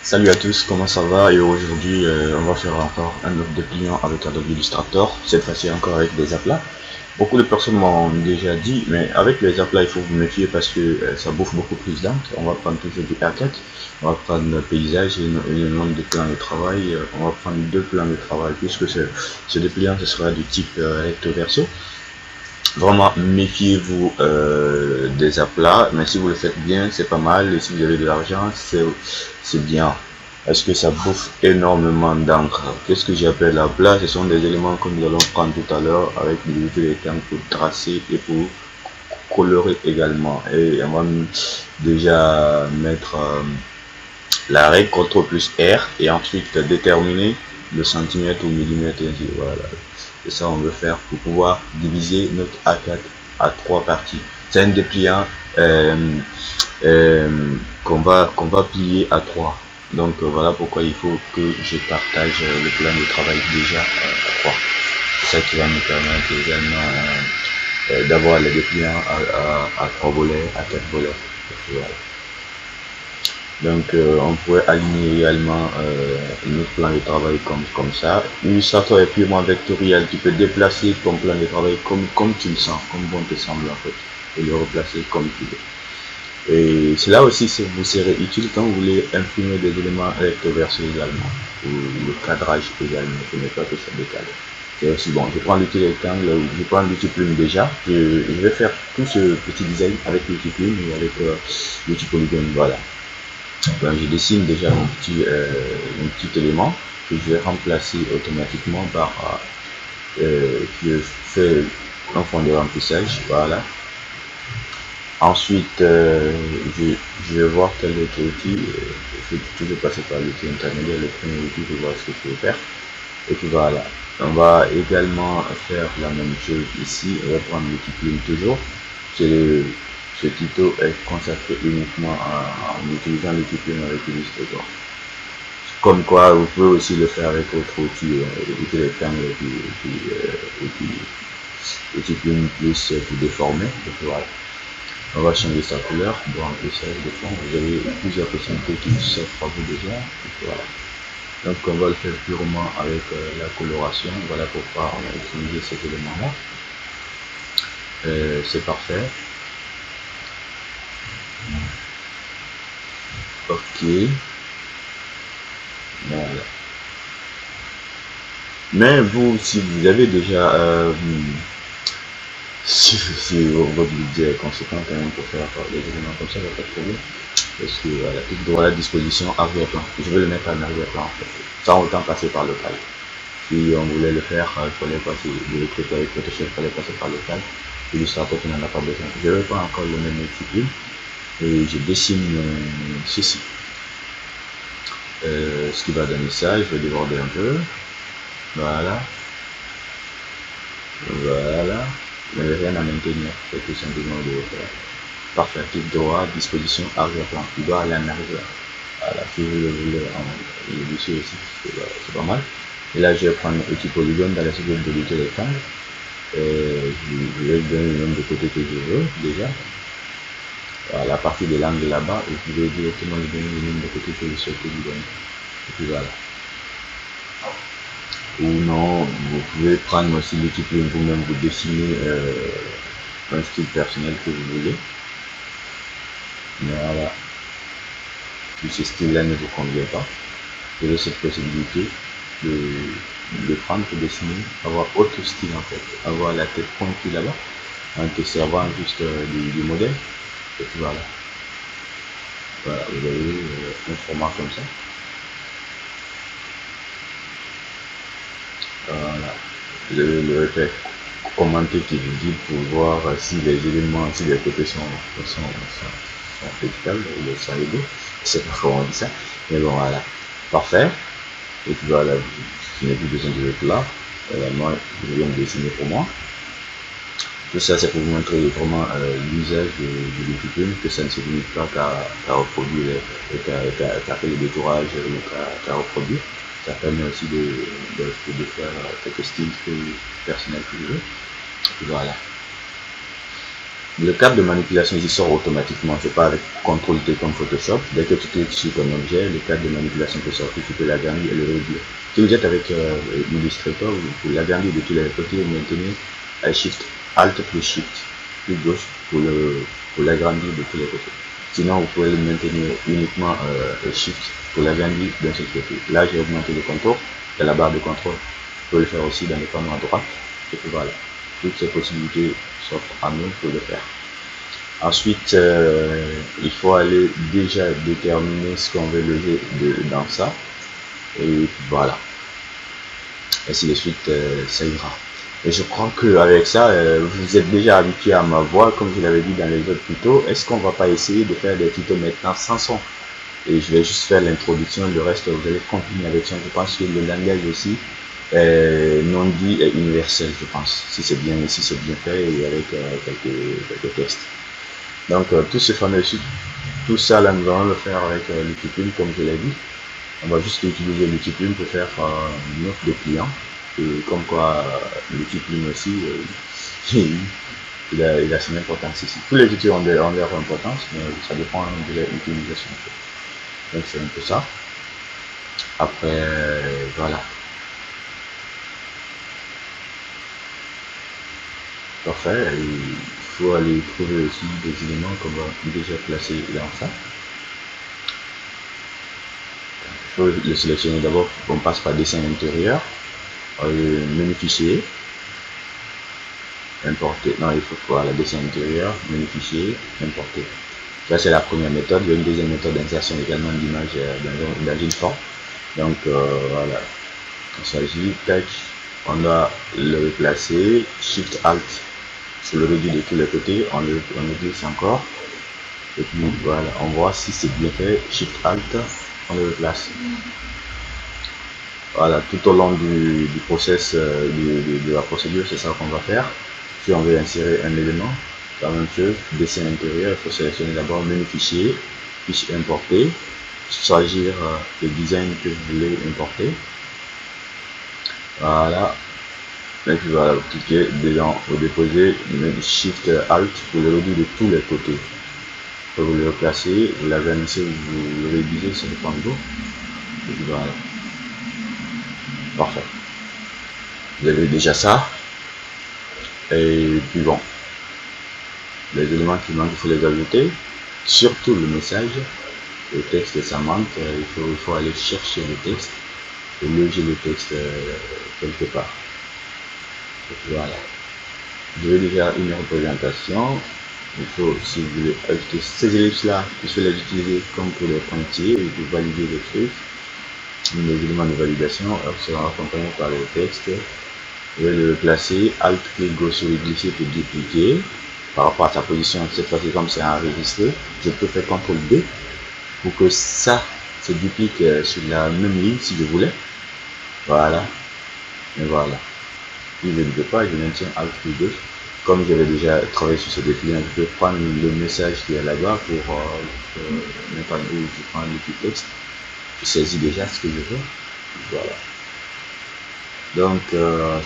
Salut à tous, comment ça va? Et aujourd'hui, on va faire encore un autre dépliant avec Adobe Illustrator, cette fois-ci encore avec des aplats. Beaucoup de personnes m'ont déjà dit, mais avec les aplats, il faut vous méfier parce que ça bouffe beaucoup plus d'encre. On va prendre toujours du A4, on va prendre le paysage et une nombre de plans de travail. On va prendre deux plans de travail puisque ce dépliant, ce sera du type recto verso. Vraiment, méfiez-vous des aplats, mais si vous le faites bien, c'est pas mal. Et si vous avez de l'argent, c'est bien. Est-ce que ça bouffe énormément d'encre? Qu'est-ce que j'appelle aplat? Ce sont des éléments que nous allons prendre tout à l'heure avec des termes pour tracer et pour colorer également. Et on va déjà mettre la règle CTRL plus R et ensuite déterminer le centimètre ou millimètre et ainsi. Voilà. Et ça, on veut faire pour pouvoir diviser notre A4 à trois parties. C'est un dépliant qu'on va plier à trois. Donc voilà pourquoi il faut que je partage le plan de travail déjà à trois. C'est ça qui va nous permettre également d'avoir les dépliants à trois volets, à quatre volets. Voilà. Donc on pourrait aligner également notre plan de travail comme ça. Illustrator est purement vectoriel, tu peux déplacer ton plan de travail comme tu le sens, comme bon te semble en fait, et le replacer comme tu veux. Et cela aussi vous serez utile quand vous voulez imprimer des éléments recto verso également, ou le cadrage également, pour ne pas que ça décale. C'est aussi bon, je prends l'outil rectangle, je prends l'outil plume déjà, je vais faire tout ce petit design avec l'outil plume et avec l'outil polygone, voilà. Ben, je dessine déjà un petit élément que je vais remplacer automatiquement par je fais un fond de remplissage, voilà. Ensuite je vais voir quel autre outil, je vais toujours passer par l'outil intermédiaire, le premier outil pour voir ce que je peux faire. Et puis voilà, on va également faire la même chose ici, on va prendre l'outil plume toujours. Ce tuto est consacré uniquement en utilisant l'outil plume avec Illustrator. Comme quoi, vous pouvez aussi le faire avec votre outil, outil rectangle et puis outil plume plus pour déformer. Et puis voilà. On va changer sa couleur, de remplissage, de fond. Vous avez plusieurs possibilités qui s'offrent à vous déjà. Et puis voilà. Donc on va le faire purement avec la coloration. Voilà pourquoi on a utilisé cet élément là. C'est parfait. Ok. Voilà. Mais vous, si vous avez déjà si votre budget est conséquent quand même pour faire des éléments comme ça, il n'y a pas de problème. Parce que voilà, tout droit à la disposition arrière-plan. Je vais le mettre en arrière-plan en fait. Sans autant passer par le cal. Si on voulait le faire, il fallait passer de l'autre côté avec Photoshop, il fallait passer par le cal. Illustrator, on n'en a pas besoin. Je ne vais pas encore le même multiplier. Et je dessine ceci. Ce qui va donner ça, je vais déborder un peu. Voilà. Voilà. Il n'y avait rien à maintenir, c'est tout simplement de refaire. Parfait, clic droit, disposition arrière-plan. Il doit aller en arrière. Voilà, si vous le voulez, le dessus aussi, c'est pas mal. Et là, je vais prendre un petit polygone dans la seconde de l'outil rectangle. Je vais donner le nombre de côtés que je veux, déjà. Voilà, la partie de l'angle là-bas, et je vais directement lui donner le nombre de côtés que je souhaite lui donner. Et puis voilà. Ou non, vous pouvez prendre aussi l'outil plume vous-même, vous dessiner un style personnel que vous voulez. Voilà. Si ce style-là ne vous convient pas, vous avez cette possibilité de prendre pour dessiner, avoir autre style en fait, avoir la tête pointue là-bas, en te servant juste du modèle. Et puis voilà. Voilà, vous avez un format comme ça. Voilà. Vous avez le repère commenté qui vous dit pour voir si les éléments, si les côtés sont équitables ou sont égaux. C'est pas comment on dit ça. Mais bon, voilà. Parfait. Et puis voilà, je n'ai plus besoin de l'autre là. Moi, je viens de dessiner pour moi. Tout ça, c'est pour vous montrer vraiment l'usage de l'outil plume, que ça ne se limite pas qu'à reproduire, qu'à faire le détourage, qu'à reproduire. Ça permet aussi de faire quelques styles personnels que je veux. Et voilà. Le cadre de manipulation ici sort automatiquement, c'est pas avec CTRL-T comme Photoshop. Dès que tu cliques sur ton objet, le cadre de manipulation peut sortir, tu peux l'agrandir et le réduire. Si vous êtes avec Illustrator, vous pouvez l'agrandir de tous les côtés et maintenir Shift Alt plus Shift plus gauche pour l'agrandir de tous les côtés. Sinon, vous pouvez le maintenir uniquement Shift pour l'agrandir d'un seul côté. Là, j'ai augmenté le contour de la barre de contrôle. Vous pouvez le faire aussi dans le panneau à droite. Et puis voilà, toutes ces possibilités s'offrent à nous pour le faire. Ensuite, il faut aller déjà déterminer ce qu'on veut lever dans ça. Et voilà. Ainsi de suite, ça ira. Et je crois qu'avec ça, vous êtes déjà habitué à ma voix, comme je l'avais dit dans les autres tutos. Est-ce qu'on va pas essayer de faire des tutos maintenant sans son? Et je vais juste faire l'introduction, le reste vous allez continuer avec ça. Je pense que le langage aussi non dit est universel, je pense. Si c'est bien fait et avec quelques textes. Donc tout ce fameux tout ça là, nous allons le faire avec l'outil Plume, comme je l'ai dit. On va juste utiliser l'outil Plume pour faire une offre de client. Et comme quoi l'outil Plume aussi, il a son importance ici. Tous les outils ont leur importance, mais ça dépend de l'utilisation. Donc c'est un peu ça. Après, voilà. Parfait. Il faut aller trouver aussi des éléments qu'on va déjà placer dans ça. Il faut le sélectionner d'abord. On passe par dessin intérieur. Menu fichier. Importer. Non, il faut voir la dessin intérieur, menu fichier, importer. Ça c'est la première méthode. Il y a une deuxième méthode d'insertion également d'image dans une forme. Donc voilà. Il s'agit, tac, on doit le placer, Shift Alt sur le réduit de tous les côtés, on le glisse encore. Et puis voilà, on voit si c'est bien fait, Shift Alt, on le place. Voilà, tout au long du process de la procédure, c'est ça qu'on va faire. Si on veut insérer un élément, la même chose, dessin intérieur, il faut sélectionner d'abord menu fichier, fichier importer, choisir le design que vous voulez importer. Voilà. Et puis voilà, vous cliquez dedans, vous déposez, Shift Alt pour le réduire de tous les côtés. Vous le replacez, vous l'agrandissez, vous le réduisez, ça dépend de vous. Et puis voilà. Parfait. Vous avez déjà ça. Et puis bon, les éléments qui manquent, il faut les ajouter. Surtout le message, le texte, ça manque. Il faut aller chercher le texte et loger le texte quelque part. Et puis voilà. Je vais déjà une représentation. Il faut, si vous voulez ajouter ces ellipses là, il faut les utiliser comme pour les pointillés et pour valider les trucs. Les éléments de validation seront accompagnés par le texte. Je vais le placer, Alt clic gauche sur le glisser pour dupliquer. Par rapport à sa position, cette fois-ci comme c'est enregistré, je peux faire CTRL D pour que ça se duplique sur la même ligne si je voulais. Voilà. Et voilà. Si je ne veux pas, je maintiens Alt clic gauche. Comme j'avais déjà travaillé sur ce défilé, je peux prendre le message qui est là-bas pour n'importe où je prends le petit texte. Je saisis déjà ce que je veux. Voilà. Donc,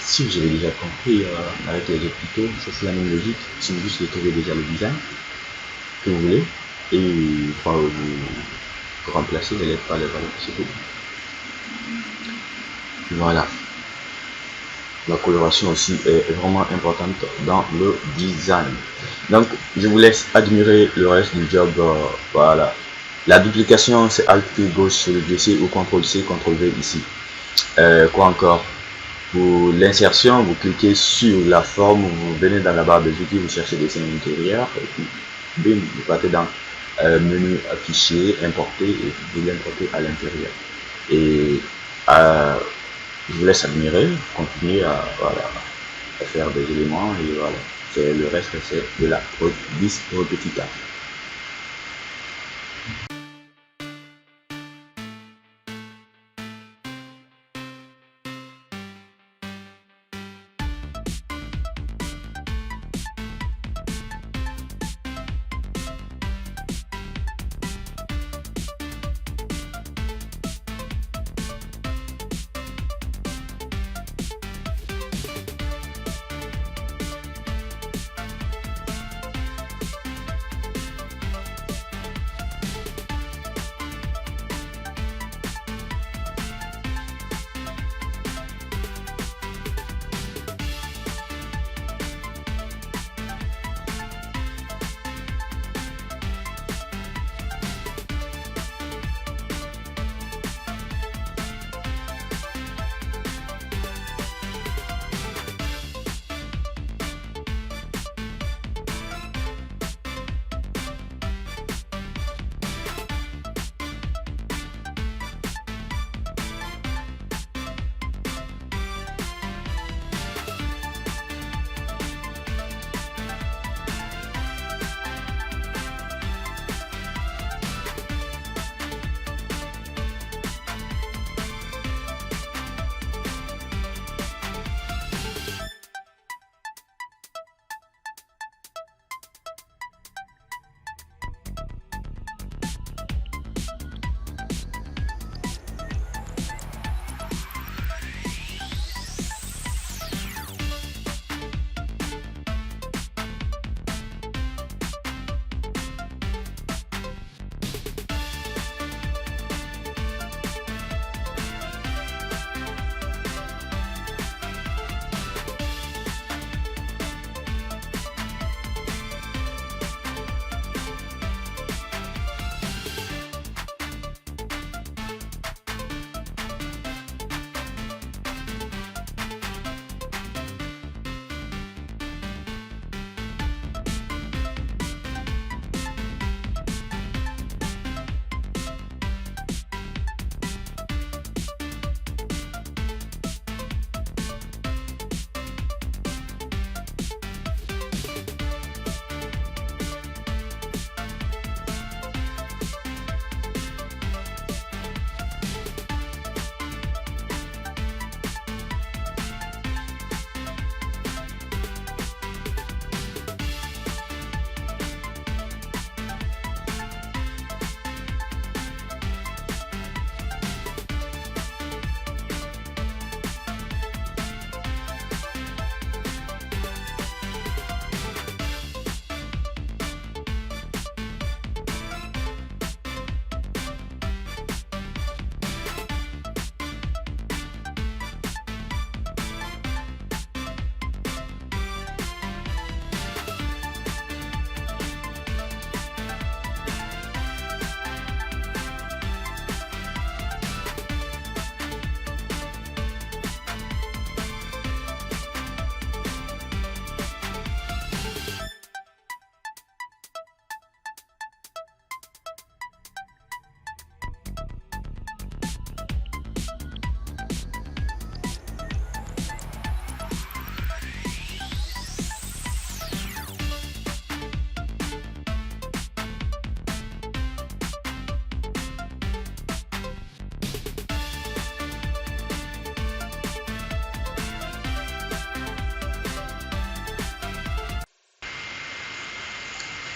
si vous avez déjà compris avec les autres tutos, ça c'est la même logique. Si vous juste trouvez déjà le design que vous voulez et il faut vous remplacer les lettres par les valeurs, c'est tout. Voilà. La coloration aussi est vraiment importante dans le design. Donc, je vous laisse admirer le reste du job. Voilà. La duplication, c'est Alt clic gauche sur le dossier ou CTRL C, CTRL V ici. Quoi encore? Pour l'insertion, vous cliquez sur la forme, vous venez dans la barre des outils, vous cherchez dessin intérieur, et puis bim, vous partez dans menu afficher, importer, et vous l'importez à l'intérieur. Et je vous laisse admirer, continuer à, voilà, à faire des éléments, et voilà. Le reste, c'est de la repétition.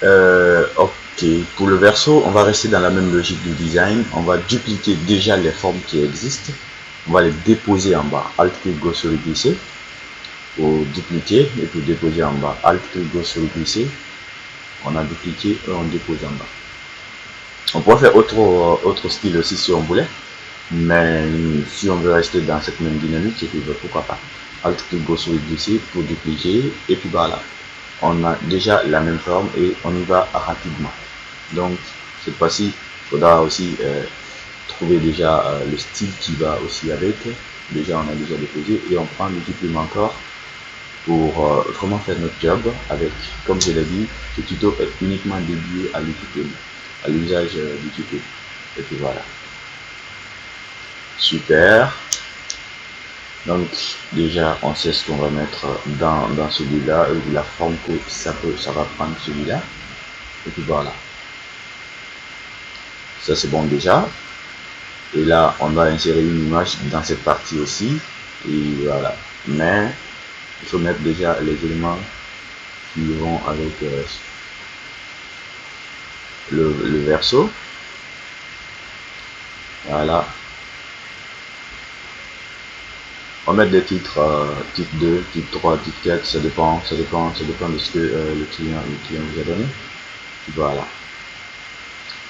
Ok, pour le verso, on va rester dans la même logique du design. On va dupliquer déjà les formes qui existent. On va les déposer en bas. Alt clic gauche sur le glisser pour dupliquer et puis déposer en bas. Alt clic gauche sur le glisser. On a dupliqué et on dépose en bas. On pourrait faire autre style aussi si on voulait. Mais si on veut rester dans cette même dynamique, et puis pourquoi pas. Alt clic gauche sur le glisser pour dupliquer et puis voilà. On a déjà la même forme et on y va rapidement. Donc cette fois-ci, il faudra aussi trouver déjà le style qui va aussi avec. Déjà on a déjà déposé et on prend le diplôme encore pour vraiment faire notre job avec, comme je l'ai dit, ce tuto est uniquement dédié à l'UTP, à l'usage du tuto. Et puis voilà. Super. Donc déjà on sait ce qu'on va mettre dans celui-là, la forme que ça va prendre celui-là. Et puis voilà. Ça c'est bon déjà. Et là on va insérer une image dans cette partie aussi. Et voilà. Mais il faut mettre déjà les éléments qui vont avec le verso. Voilà. On va mettre des titres, titre 2, titre 3, titre 4, ça dépend de ce que le client vous a donné. Voilà.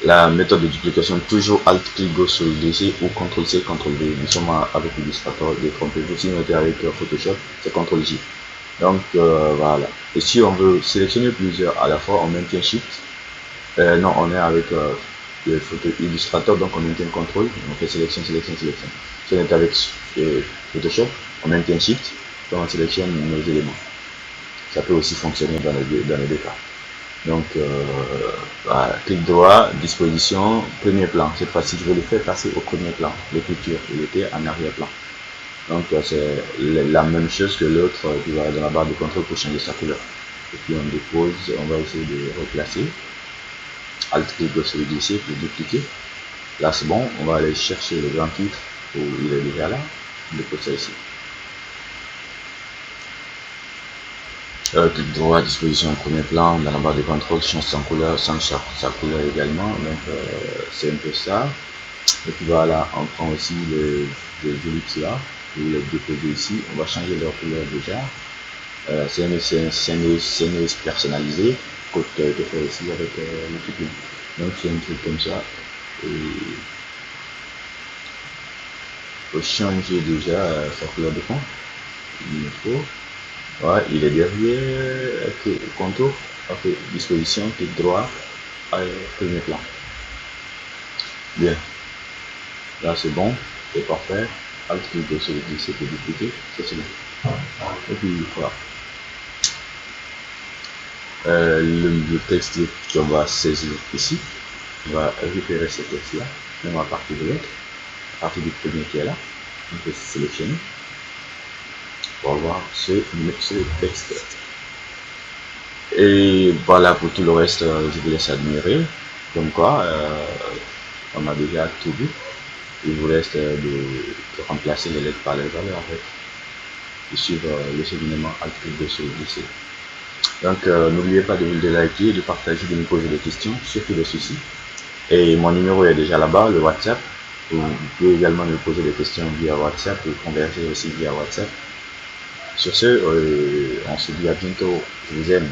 La méthode de duplication, toujours Alt clic gauche sur le dossier ou CTRL C, CTRL V. Nous sommes avec l'illustrateur détrompé. Si on était avec Photoshop, c'est CTRL J. Donc voilà. Et si on veut sélectionner plusieurs à la fois, on maintient Shift. Non, on est avec le photo illustrateur, donc on maintient CTRL, on fait sélection, sélection, sélection. Si on est avec Photoshop, on maintient Shift, donc on sélectionne nos éléments. Ça peut aussi fonctionner dans les deux cas. Donc, voilà, clic droit, disposition, premier plan. Cette fois-ci, je vais le faire passer au premier plan. L'écriture, il était en arrière-plan. Donc, c'est la même chose que l'autre qui va dans la barre de contrôle pour changer sa couleur. Et puis, on dépose, on va essayer de replacer. Alt clic gauche sur le glisser pour dupliquer. Là, c'est bon. On va aller chercher le grand titre où il est déjà là. On dépose ça ici. Clic droit, disposition premier plan, dans la barre de contrôle, change sa couleur également, donc c'est un peu ça. Et puis voilà, on prend aussi les ellipses là, pour les déposer ici, on va changer leur couleur déjà. C'est un ellipse personnalisé, côté qui a été fait ici avec le type. Donc c'est un truc comme ça, et il faut changer déjà sa couleur de fond, il faut. Ouais, il est derrière, contour, ok, disposition, clic droit, premier plan. Bien, là c'est bon, c'est parfait. Alt clic gauche sur le glisser pour dupliquer, ça c'est bon. Et puis voilà. Le texte qu'on va saisir ici, on va récupérer ce texte là, même à partir de l'autre, à partir du premier qui est là, on peut sélectionner pour voir ce texte. Et voilà, pour tout le reste, je vous laisse admirer. Comme quoi, on a déjà tout vu. Il vous reste de remplacer les lettres par les valeurs en fait. Et suivre le cheminement Alt clic gauche sur le glisser. Donc n'oubliez pas de vous liker, de partager, de me poser des questions, surtout des soucis. Et mon numéro est déjà là-bas, le WhatsApp. Vous pouvez également me poser des questions via WhatsApp ou converger aussi via WhatsApp. Sur ce, on se dit à bientôt. Je vous aime.